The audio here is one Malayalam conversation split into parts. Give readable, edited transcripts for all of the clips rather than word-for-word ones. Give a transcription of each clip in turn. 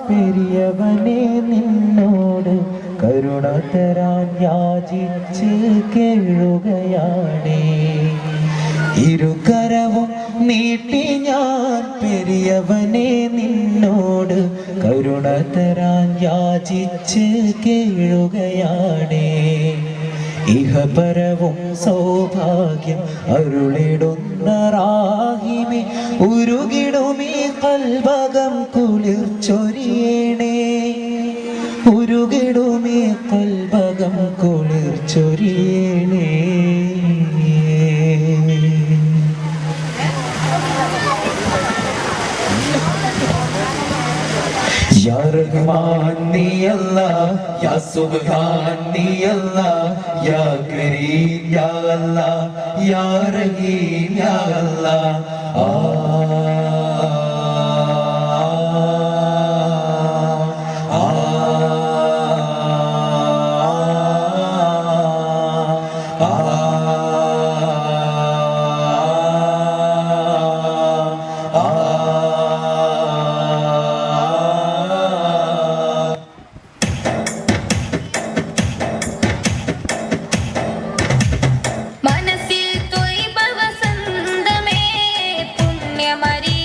പെരിയവനെ നിന്നോട് കരുണ തരാൻ യാചിച്ച് കേഴുകയാണേ. ഇരുകരവും നീട്ടി ഞാൻ പെരിയവനെ നിന്നോട് കരുണ തരാൻ യാചിച്ച് കേഴുകയാണേ. ഇഹപരവും സൗഭാഗ്യം അരുളിടുന്ന റാഹിമേ, ഉരുകിടുമീ കൽബകം കുളിർച്ചൊരിയണേ. ഉരുകിടുമീ കൽബകം കുളിർച്ചൊരിയണേ. या रहमान नी अल्लाह, या सुब्हान नी अल्लाह, या करीम या अल्लाह, या रहीम या अल्लाह. മനസ്സിൽ ത്വയ്ബ വസന്തമേ പുണ്യമരീ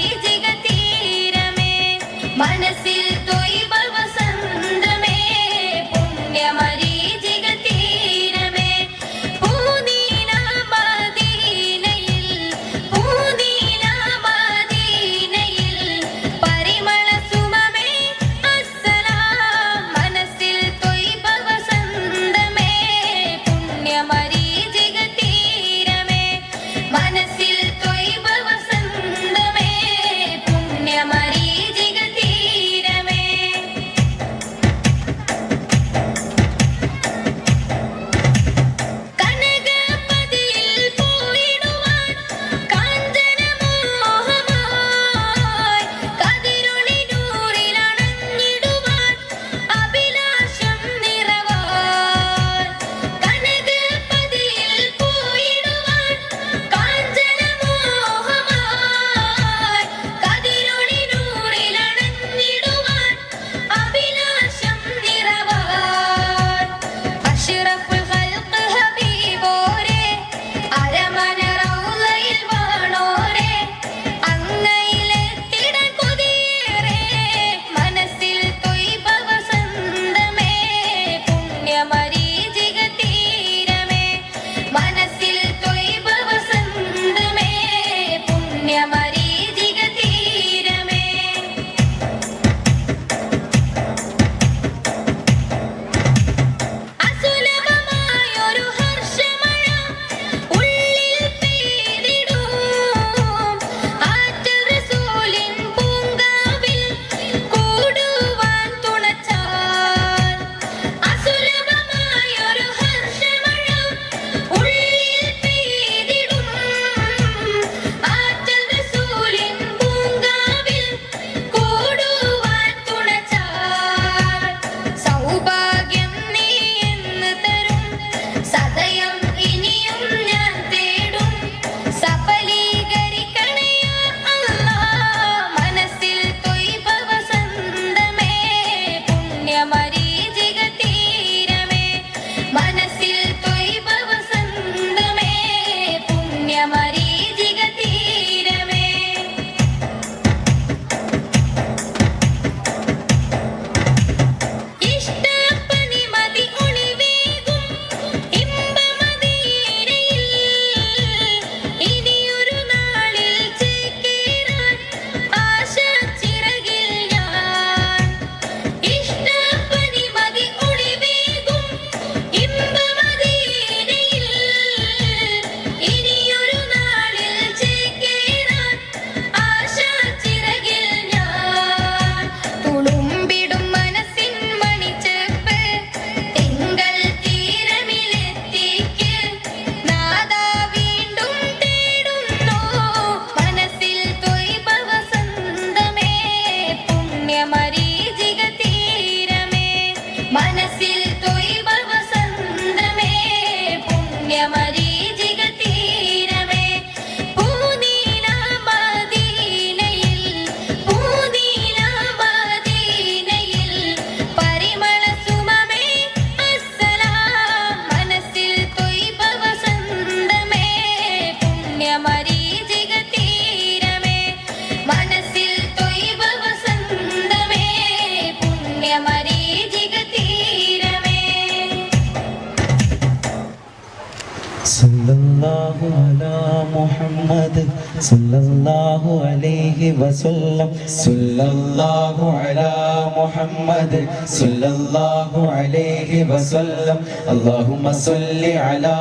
സല്ലല്ലാഹു അലാ മുഹമ്മദ് സല്ലല്ലാഹു അലൈഹി വസല്ലം സല്ലല്ലാഹു അലാ മുഹമ്മദ് സല്ലല്ലാഹു അലൈഹി വസല്ലം അല്ലാഹുമ്മ സ്വല്ലി അലാ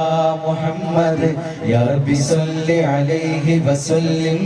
മുഹമ്മദ് യാ റബ്ബി സ്വല്ലി അലൈഹി വസല്ലം